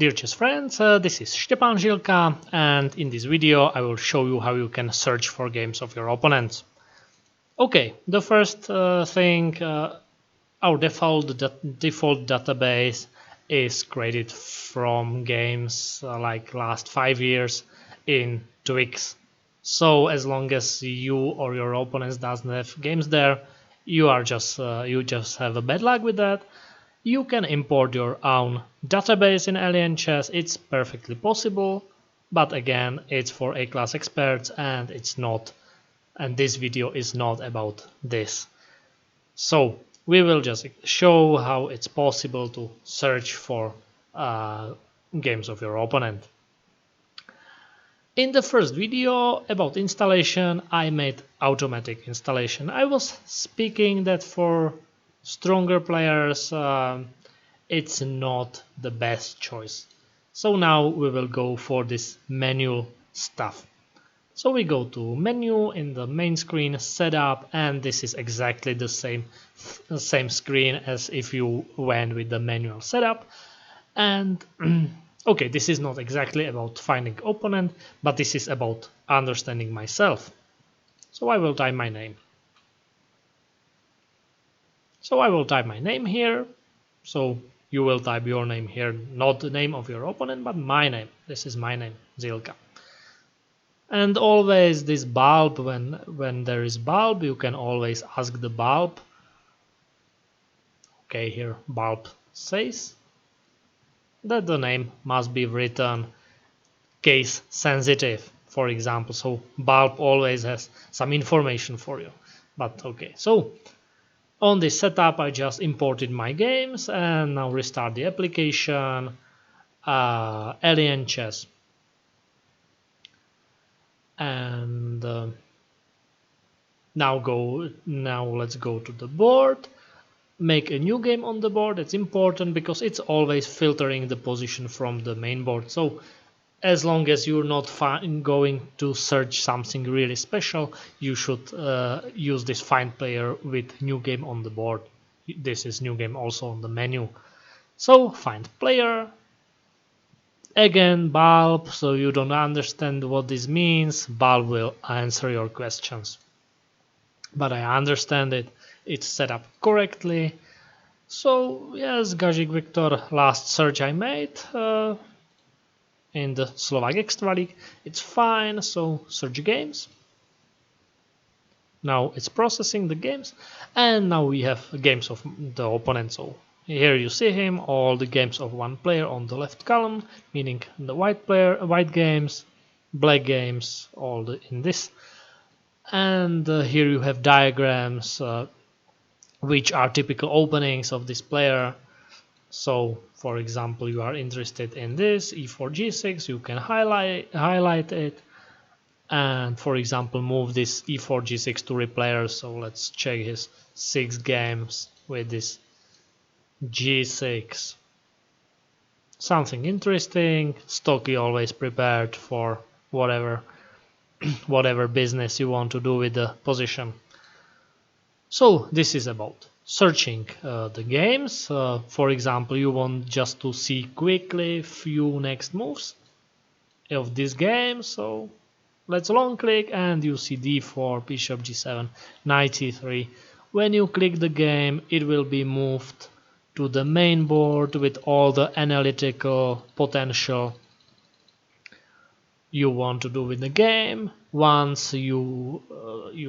Dear chess friends, this is Stepan Žilka, and in this video I will show you how you can search for games of your opponents. Okay, the first thing, our default database is created from games like last 5 years in 2 weeks. So as long as you or your opponents doesn't have games there, you just have a bad luck with that. You can import your own database in Alien Chess. It's perfectly possible, but again, it's for A-class experts and this video is not about this. So we will just show how it's possible to search for games of your opponent. In the first video about installation, I made automatic installation. I was speaking that for stronger players it's not the best choice. So now we will go for this manual stuff. So we go to menu in the main screen, setup, and this is exactly the same screen as if you went with the manual setup. And okay, this is not exactly about finding opponent, but this is about understanding myself. So I will type my name. So I will type my name here. So you will type your name here, not the name of your opponent, but my name. This is my name, Zilka. And always this bulb, when there is bulb, you can always ask the bulb. Okay, here bulb says that the name must be written case sensitive, for example. So bulb always has some information for you. But okay, so on this setup, I just imported my games and now restart the application, Alien Chess. And now let's go to the board, make a new game on the board. It's important because it's always filtering the position from the main board. So as long as you're not going to search something really special, you should use this find player with new game on the board. This is new game also on the menu. So find player. Again, bulb, so you don't understand what this means. Bulb will answer your questions. But I understand it. It's set up correctly. So yes, Gazik Victor, last search I made. In the Slovak Extra League, it's fine. So search games. Now it's processing the games, and now we have games of the opponent. So here you see him, all the games of one player on the left column, meaning the white games, black games, in this. And here you have diagrams, which are typical openings of this player. So, for example, you are interested in this e4 g6, you can highlight it, and for example move this e4 g6 to replayer. So let's check his 6 games with this g6. Something interesting. Stocky always prepared for whatever business you want to do with the position. So this is about searching the games. For example, you want just to see quickly few next moves of this game. So let's long click and you see d4, bishop g7, knight e3. When you click the game, it will be moved to the main board with all the analytical potential you want to do with the game. Once you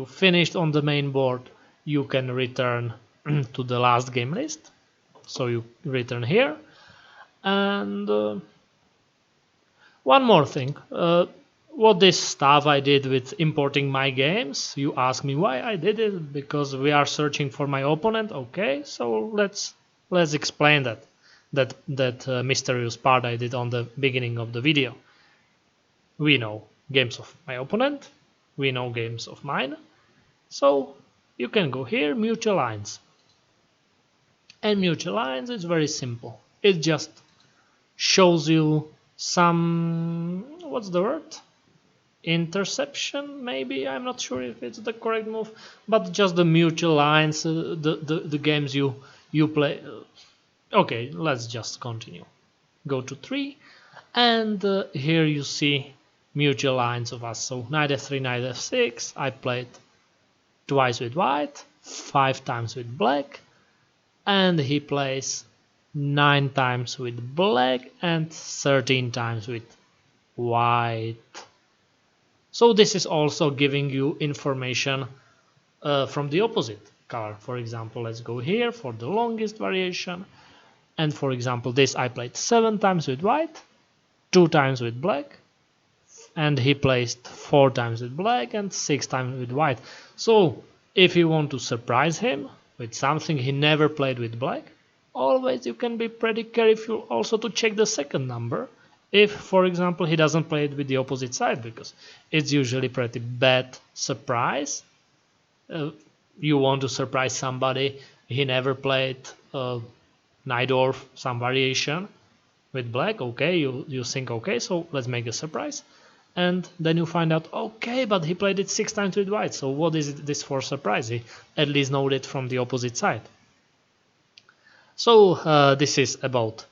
finished on the main board, you can return to the last game list. So you return here. And one more thing. What this stuff I did with importing my games, you ask me why I did it, because we are searching for my opponent. Okay, so let's explain that mysterious part I did on the beginning of the video. We know games of my opponent, we know games of mine, so you can go here, mutual lines. And mutual lines is very simple. It just shows you some, what's the word? Interception, maybe. I'm not sure if it's the correct move, but just the mutual lines, the games you play. Okay, let's just continue. go to 3, and here you see mutual lines of us. So knight f3, knight f6. I played twice with white, 5 times with black, and he plays 9 times with black and 13 times with white. So this is also giving you information from the opposite color. For example, let's go here for the longest variation. And for example, this I played 7 times with white, 2 times with black, and he placed 4 times with black and 6 times with white. So if you want to surprise him with something he never played with black, always you can be pretty careful also to check the second number. If, for example, he doesn't play it with the opposite side, because it's usually pretty bad surprise. You want to surprise somebody, he never played knight or some variation with black. Okay, you think, okay, so let's make a surprise. And then you find out, okay, but he played it 6 times with white, so what is this for surprise? He at least know it from the opposite side. So this is about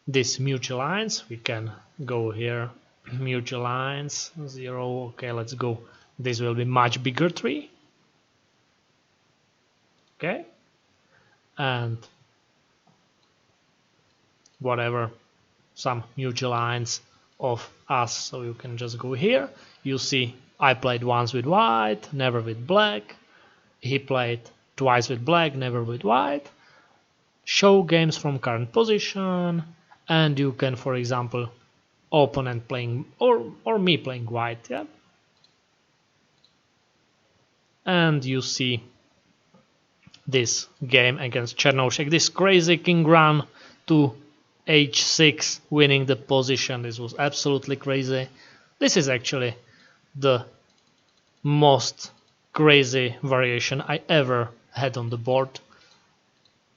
these mutual lines. We can go here, mutual lines, 0, okay, let's go. This will be much bigger tree. Okay, and whatever, some mutual lines of us. So you can just go here. You see I played once with white, never with black. He played twice with black, never with white. Show games from current position, and you can, for example, opponent playing or me playing white, yeah. And you see this game against Chernoshek, this crazy king run to h6, winning the position. This was absolutely crazy. This is actually the most crazy variation I ever had on the board,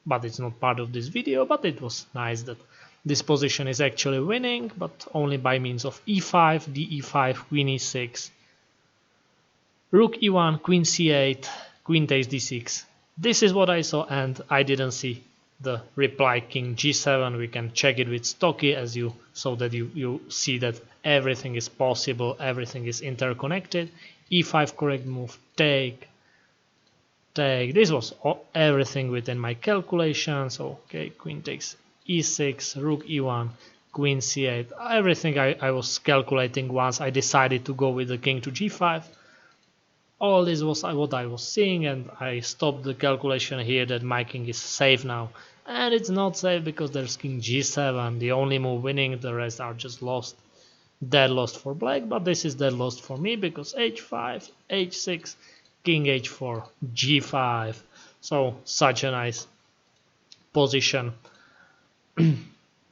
but it's not part of this video. But it was nice that this position is actually winning, but only by means of e5, de5, queen e6, rook e1, queen c8, queen takes d6. This is what I saw, and I didn't see the reply king g7. We can check it with Stocky, as you, so that you see that everything is possible, everything is interconnected. e5 correct move, take. This was everything within my calculations. So, okay, queen takes e6, rook e1, queen c8, everything I was calculating once I decided to go with the king to g5. All this was what I was seeing, and I stopped the calculation here that my king is safe now. And it's not safe because there's king g7, the only move winning, the rest are just lost. Dead lost for black, but this is dead lost for me because h5, h6, king h4, g5. So such a nice position.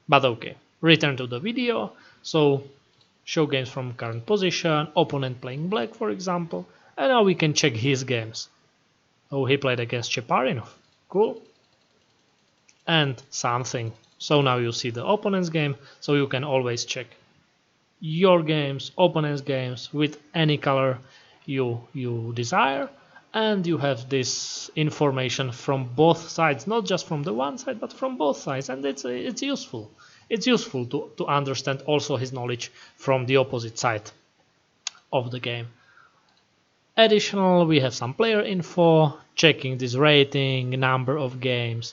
But okay, return to the video. So show games from current position, opponent playing black, for example. And now we can check his games. Oh, he played against Cheparinov. Cool. And something. So now you see the opponent's game. So you can always check your games, opponent's games with any color you desire. And you have this information from both sides, not just from the one side, but from both sides. And it's useful. It's useful to understand also his knowledge from the opposite side of the game. Additional, we have some player info, checking this rating, number of games.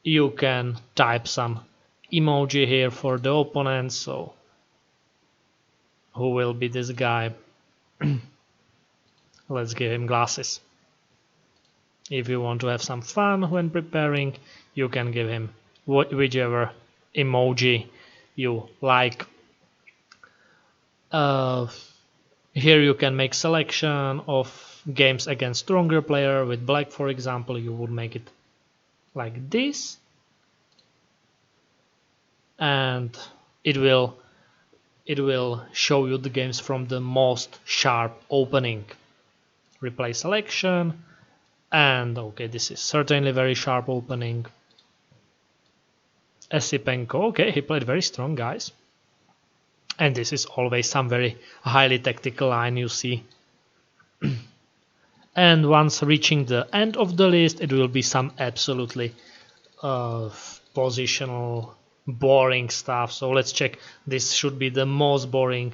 You can type some emoji here for the opponent. So who will be this guy? Let's give him glasses. If you want to have some fun when preparing, you can give him whichever emoji you like. Here you can make selection of games against stronger player. With black, for example, you would make it like this, and it will show you the games from the most sharp opening. Replay selection, and okay, this is certainly very sharp opening. Esipenko, okay, he played very strong, guys. And this is always some very highly tactical line you see. And once reaching the end of the list, it will be some absolutely positional boring stuff. So let's check. This should be the most boring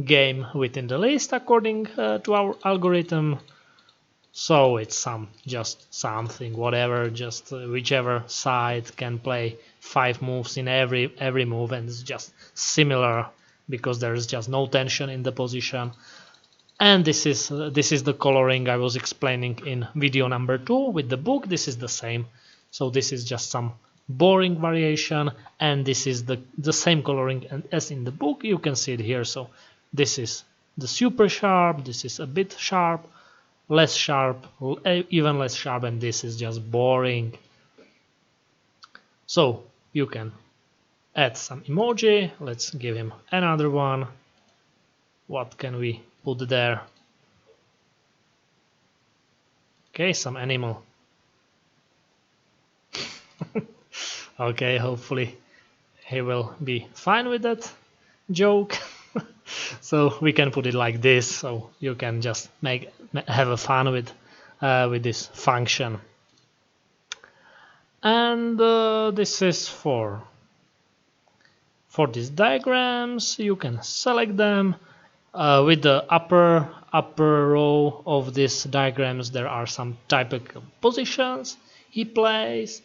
game within the list according to our algorithm. So it's just something, whatever, just whichever side can play 5 moves in every move, and it's just similar because there is just no tension in the position. And this is the coloring I was explaining in video number 2 with the book. This is the same. So this is just some boring variation, and this is the same coloring as in the book. You can see it here. So this is the super sharp, this is a bit sharp, less sharp, even less sharp, and this is just boring. So you can add some emoji. Let's give him another one. What can we put there? Okay, some animal. Okay, hopefully he will be fine with that joke. So we can put it like this, so you can just have a fun with this function. And this is for these diagrams. You can select them with the upper row of these diagrams. There are some typical positions he plays,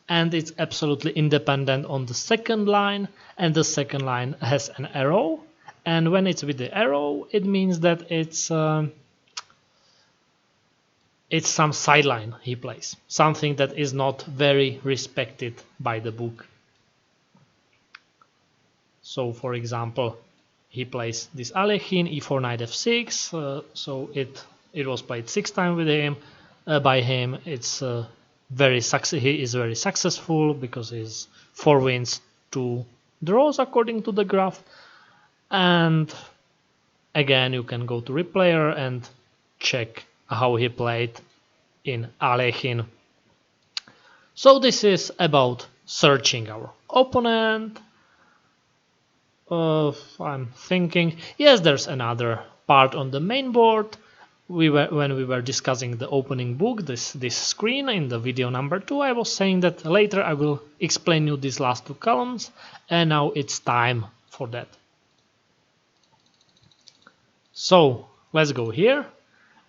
and it's absolutely independent on the second line, and the second line has an arrow, and when it's with the arrow it means that it's some sideline he plays, something that is not very respected by the book. So for example, he plays this Alekhine, e4 knight f6, so it was played 6 times with him by him. It's he is very successful because he's 4 wins, 2 draws according to the graph. And again, you can go to replayer and check how he played in Alekhine. So this is about searching our opponent. I'm thinking, yes, there's another part on the main board. When we were discussing the opening book, this screen in the video number 2, I was saying that later I will explain you these last 2 columns, and now it's time for that. So let's go here,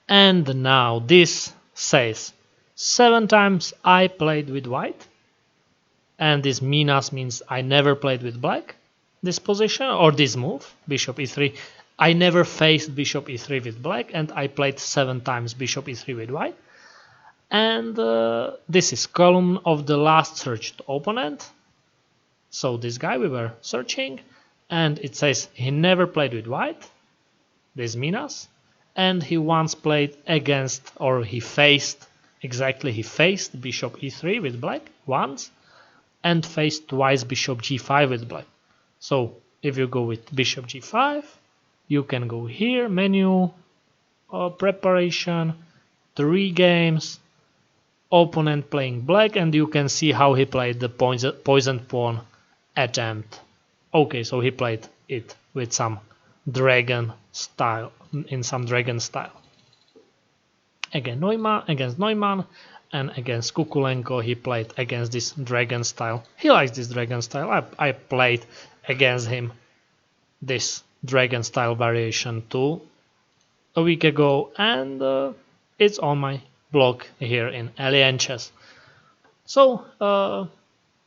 and now this says 7 times I played with white, and this minus means I never played with black. This position or this move, bishop e3, I never faced bishop e3 with black, and I played 7 times bishop e3 with white. And this is column of the last searched opponent. So this guy we were searching, and it says he never played with white, this minus, and he once played against, or he faced bishop e3 with black once, and faced twice bishop g5 with black. So if you go with bishop g5, you can go here, menu, preparation, 3 games, opponent playing black, and you can see how he played the poisoned pawn attempt. Okay, so he played it with some dragon style, Again, against Neumann, and against Kukulenko he played against this dragon style. He likes this dragon style. I played against him this dragon style variation too a week ago, and it's on my blog here in AlienChess. So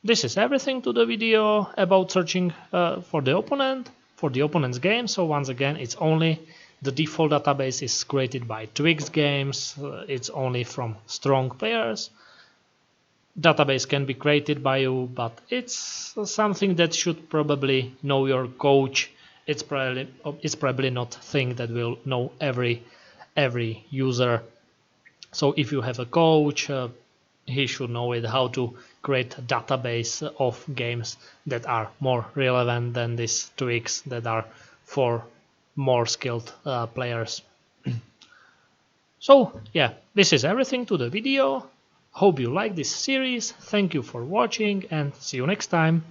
this is everything to the video about searching for the opponent's game. So once again, it's only the default database is created by Twix Games. It's only from strong players. Database can be created by you, but it's something that should probably know your coach. It's probably not a thing that will know every user. So if you have a coach, he should know how to create a database of games that are more relevant than these Twix that are for more skilled players. So yeah, this is everything to the video. Hope you like this series. Thank you for watching, and see you next time.